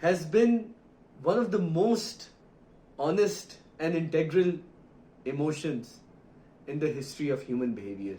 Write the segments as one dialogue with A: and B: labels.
A: has been one of the most honest and integral emotions in the history of human behavior.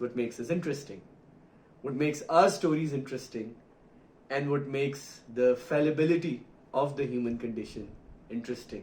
A: what makes us interesting, what makes our stories interesting, and what makes the fallibility of the human condition interesting.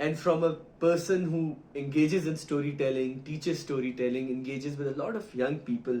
A: and from a person who engages in storytelling, teaches storytelling, engages with a lot of young people,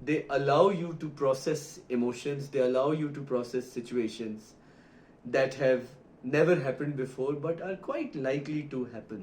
A: they allow you to process emotions, they allow you to process situations that have never happened before but are quite likely to happen.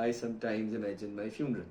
A: I sometimes imagine my funeral,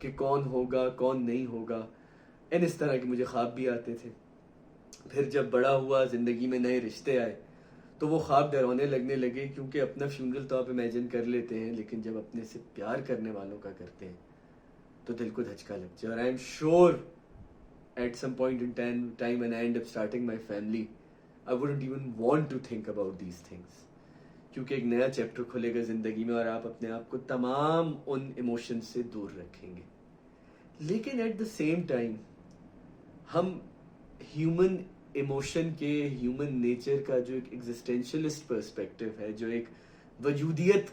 A: کہ کون ہوگا کون نہیں ہوگا، and اس طرح کے مجھے خواب بھی آتے تھے. پھر جب بڑا ہوا، زندگی میں نئے رشتے آئے، تو وہ خواب ڈراونے لگنے لگے، کیونکہ اپنا فیونرل تو آپ امیجن کر لیتے ہیں، لیکن جب اپنے سے پیار کرنے والوں کا کرتے ہیں تو دل کو دھچکا لگ جائے. اور I am sure at some point in time when I end up starting my family, I wouldn't even want to think about these things. کیونکہ ایک نیا چیپٹر کھلے گا زندگی میں، اور آپ اپنے آپ کو تمام ان ایموشن سے دور رکھیں گے. لیکن ایٹ دا سیم ٹائم ہم ہیومن ایموشن کے، ہیومن نیچر کا جو ایک ایگزسٹینشلسٹ پرسپیکٹو ہے، جو ایک وجودیت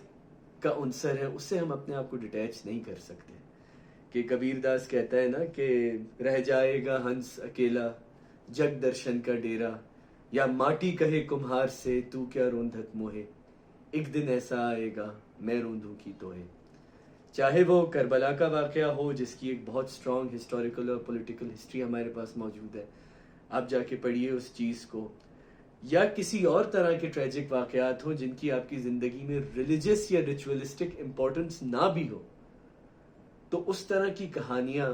A: کا عنصر ہے، اس سے ہم اپنے آپ کو ڈیٹیچ نہیں کر سکتے. کہ کبیر داس کہتا ہے نا کہ رہ جائے گا ہنس اکیلا جگ درشن کا ڈیرا، یا ماٹی کہے کمہار سے تو کیا روندھت موہے، ایک دن ایسا آئے گا میں روندوں کی توہے. چاہے وہ کربلا کا واقعہ ہو، جس کی ایک بہت اسٹرانگ ہسٹوریکل اور پولیٹیکل ہسٹری ہمارے پاس موجود ہے، آپ جا کے پڑھیے اس چیز کو، یا کسی اور طرح کے ٹریجک واقعات ہوں جن کی آپ کی زندگی میں ریلیجس یا ریچولسٹک امپورٹنس نہ بھی ہو، تو اس طرح کی کہانیاں،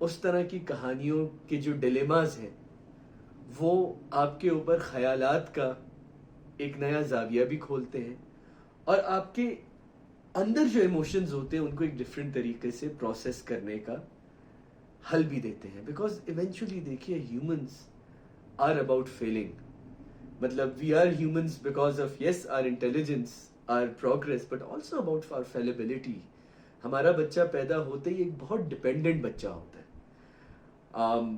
A: اس طرح کی کہانیوں کے جو ڈیلیماز ہیں، وہ آپ کے اوپر خیالات کا ایک نیا زاویہ بھی کھولتے ہیں، اور آپ کے اندر جو ایموشنز ہوتے ہیں ان کو ایک ڈفرینٹ طریقے سے پروسیس کرنے کا حل بھی دیتے ہیں. بیکاز ایونچولی دیکھیے، ہیومنس آر اباؤٹ فیلنگ. مطلب we are humans because of yes our intelligence, our progress, but also about our fallibility. ہمارا بچہ پیدا ہوتے ہی ایک بہت ڈپینڈنٹ بچہ ہوتا ہے،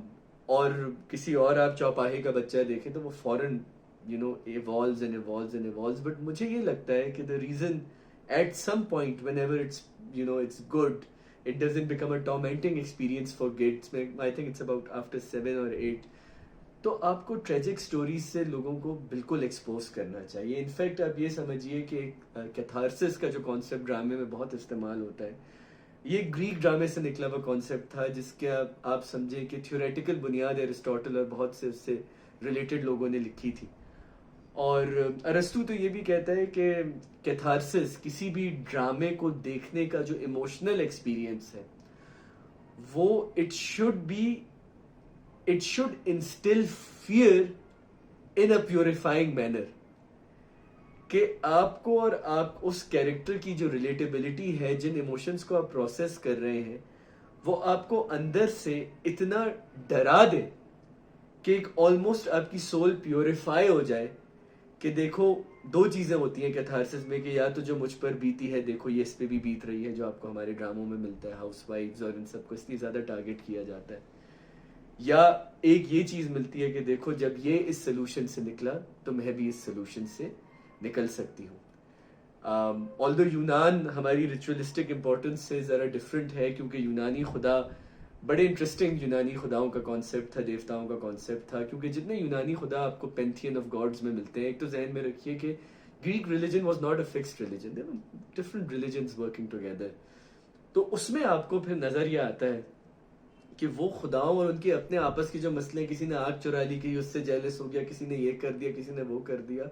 A: اور کسی اور آپ چوپاہے کا بچہ دیکھیں تو وہ فوراً evolves and evolves and evolves. But مجھے یہ لگتا ہے کہ the reason at some point whenever it's good, it doesn't become a tormenting experience for kids. I think it's about after 7 or 8. تو آپ کو ٹریجک سٹوریز سے لوگوں کو بالکل ایکسپوز کرنا چاہیے. انفیکٹ آپ یہ سمجھیے کہ کیتھارسس کا جو کانسیپٹ ڈرامے میں بہت استعمال ہوتا ہے، یہ گریک ڈرامے سے نکلا ہوا کانسیپٹ تھا، جس کے آپ سمجھیں کہ تھیوریٹیکل بنیاد ایرسٹوٹل اور بہت سے اس سے ریلیٹڈ لوگوں نے لکھی تھی. اور ارسطو تو یہ بھی کہتا ہے کہ کیتھارسس، کسی بھی ڈرامے کو دیکھنے کا جو ایموشنل ایکسپیرینس ہے، وہ it should instill fear in a purifying manner. کہ آپ کو اور آپ اس کیریکٹر کی جو ریلیٹیبلٹی ہے، جن ایموشنز کو آپ پروسیس کر رہے ہیں، وہ آپ کو اندر سے اتنا ڈرا دے کہ ایک آلموسٹ آپ کی سول پیوریفائی ہو جائے. کہ دیکھو، دو چیزیں ہوتی ہیں کیتھارسس میں، کہ یا تو جو مجھ پر بیتی ہے، دیکھو یہ اس پہ بھی بیت رہی ہے، جو آپ کو ہمارے ڈراموں میں ملتا ہے، ہاؤس وائفز اور ان سب کو اتنی زیادہ ٹارگٹ کیا جاتا ہے. یا ایک یہ چیز ملتی ہے کہ دیکھو، جب یہ اس سلوشن سے نکلا تو میں بھی اس سلوشن سے نکل سکتی ہوں. although یونان ہماری ریچولسٹک امپورٹنس سے ذرا ڈفرینٹ ہے، کیونکہ یونانی خدا بڑے انٹرسٹنگ یونانی خداؤں کا کانسیپٹ تھا، دیوتاؤں کا کانسیپٹ تھا. کیونکہ جتنے یونانی خدا آپ کو پینتھین آف گاڈز میں ملتے ہیں، ایک تو ذہن میں رکھیے کہ Greek religion was not a fixed religion, there were different religions working together. تو اس میں آپ کو پھر نظر یہ آتا ہے کہ وہ خداؤں اور ان کے اپنے آپس کے جو مسئلے، کسی نے آگ چرا لی کہ اس سے جیلس ہو گیا، کسی نے یہ کر دیا، کسی نے وہ کر دیا.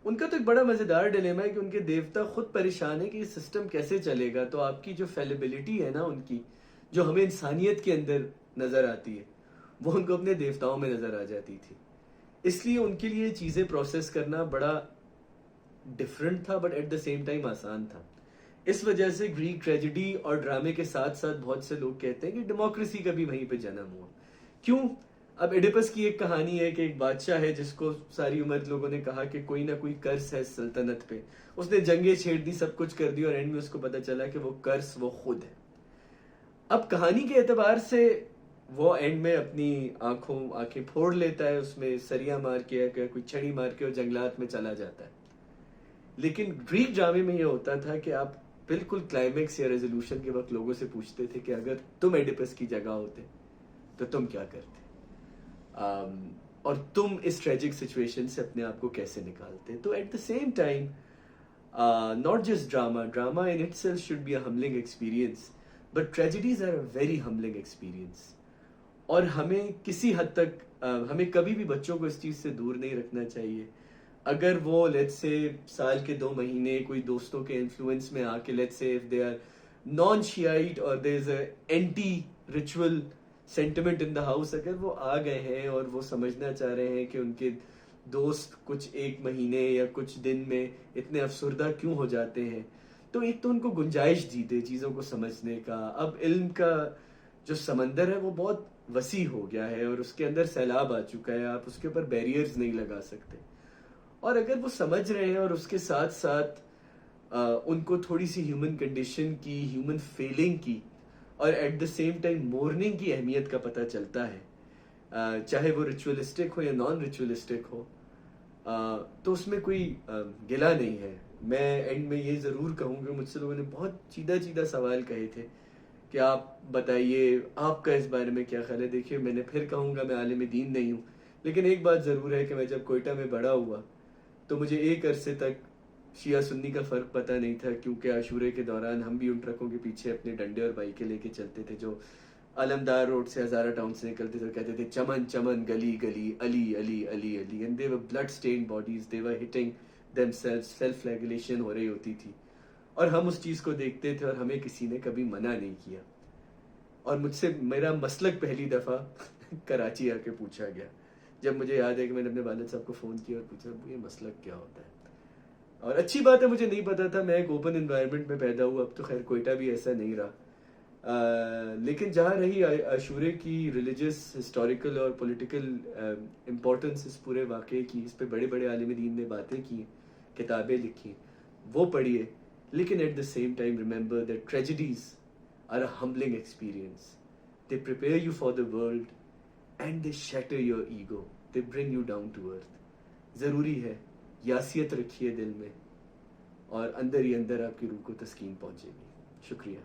A: ان کا تو ایک بڑا مزیدار ڈیلیما ہے کہ ان کے دیوتا خود پریشان ہے کہ یہ سسٹم کیسے چلے گا. تو آپ کی جو فیلیبلٹی ہے نا ان کی، جو ہمیں انسانیت کے اندر نظر آتی ہے، وہ ان کو اپنے دیوتاؤں میں نظر آ جاتی تھی. اس لیے ان کے لیے چیزیں پروسیس کرنا بڑا ڈفرینٹ تھا، but at the same time آسان تھا. اس وجہ سے گریک ٹریجڈی اور ڈرامے کے ساتھ ساتھ بہت سے لوگ کہتے ہیں کہ ڈیموکریسی کا بھی وہیں پہ جنم ہوا. کیوں؟ اب ایڈیپس کی ایک کہانی ہے کہ ایک بادشاہ ہے جس کو ساری عمر لوگوں نے کہا کہ کوئی نہ کوئی قرض ہے سلطنت پہ. اس نے جنگیں چھیڑ دی، سب کچھ کر دی، اور اینڈ میں اس کو پتا چلا کہ وہ قرض وہ خود ہے. اب کہانی کے اعتبار سے وہ اینڈ میں اپنی آنکھیں پھوڑ لیتا ہے، اس میں سریاں مار کے، کوئی چھڑی مار کے، اور جنگلات میں چلا جاتا ہے. لیکن گریک ڈرامے میں یہ ہوتا تھا کہ آپ بالکل کلائمیکس یا ریزولوشن کے وقت لوگوں سے پوچھتے تھے کہ اگر تم ایڈیپس کی جگہ ہوتے تو تم کیا کرتے، اور تم اس ٹریجک سچویشن سے اپنے آپ کو کیسے نکالتے. تو at the same time not just drama in itself should be a humbling experience, but tragedies are a very humbling experience. اور ہمیں کسی حد تک ہمیں کبھی بھی بچوں کو اس چیز سے دور نہیں رکھنا چاہیے. اگر وہ لیٹس سے سال کے 2 مہینے کوئی دوستوں کے انفلوئنس میں آ کے let's say if they are non Shiite اور there is a anti ritual sentiment in the house, اگر وہ آ گئے ہیں اور وہ سمجھنا چاہ رہے ہیں کہ ان کے دوست کچھ ایک مہینے یا کچھ دن میں اتنے افسردہ کیوں ہو جاتے ہیں، تو ایک تو ان کو گنجائش دیتے چیزوں کو سمجھنے کا. اب علم کا جو سمندر ہے وہ بہت وسیع ہو گیا ہے اور اس کے اندر سیلاب آ چکا ہے، آپ اس کے اوپر بیریئرز نہیں لگا سکتے. اور اگر وہ سمجھ رہے ہیں اور اس کے ساتھ ساتھ ان کو تھوڑی سی ہیومن کنڈیشن کی، ہیومن فیلنگ کی اور at the same time mourning کی اہمیت کا پتہ چلتا ہے، چاہے وہ ریچولسٹک ہو یا نان ریچولسٹک ہو، تو اس میں کوئی گلا نہیں ہے. میں اینڈ میں یہ ضرور کہوں گا، مجھ سے لوگوں نے بہت چیدہ چیدہ سوال کہے تھے کہ آپ بتائیے آپ کا اس بارے میں کیا خیال ہے. دیکھیے میں نے پھر کہوں گا میں عالم دین نہیں ہوں، لیکن ایک بات ضرور ہے کہ میں جب کوئٹہ میں بڑا ہوا تو مجھے ایک عرصے تک شیعہ سنی کا فرق پتہ نہیں تھا، کیونکہ عاشورے کے دوران ہم بھی ان ٹرکوں کے پیچھے اپنے ڈنڈے اور بائکیں لے کے چلتے تھے جو علمدار روڈ سے ہزارہ ٹاؤن سے نکلتے تھے، کہتے تھے چمن چمن گلی گلی Ali Ali Ali Ali, and they were blood stained bodies, they were hitting them self, self flagellation ہو رہی ہوتی تھی اور ہم اس چیز کو دیکھتے تھے اور ہمیں کسی نے کبھی منع نہیں کیا. اور مجھ سے میرا مسلک پہلی دفعہ کراچی آ کے پوچھا گیا، جب مجھے یاد ہے کہ میں نے اپنے والد صاحب کو فون کیا اور پوچھا یہ مسلک کیا ہوتا ہے. اور اچھی بات ہے، مجھے نہیں پتا تھا، میں ایک اوپن انوائرمنٹ میں پیدا ہوا. اب تو خیر کوئٹہ بھی ایسا نہیں رہا، لیکن جہاں رہی عاشورے کی ریلیجس، ہسٹوریکل اور پولیٹیکل امپورٹنس اس پورے واقعے کی، اس پہ بڑے بڑے عالم دین نے باتیں کی، کتابیں لکھی، وہ پڑھیے. لیکن at the same time remember that tragedies are a humbling experience. They prepare you for the world and they shatter your ego. They bring you down to earth. ضروری ہے یاسیت رکھیے دل میں اور اندر ہی اندر آپ کی روح کو تسکین پہنچے گی. شکریہ.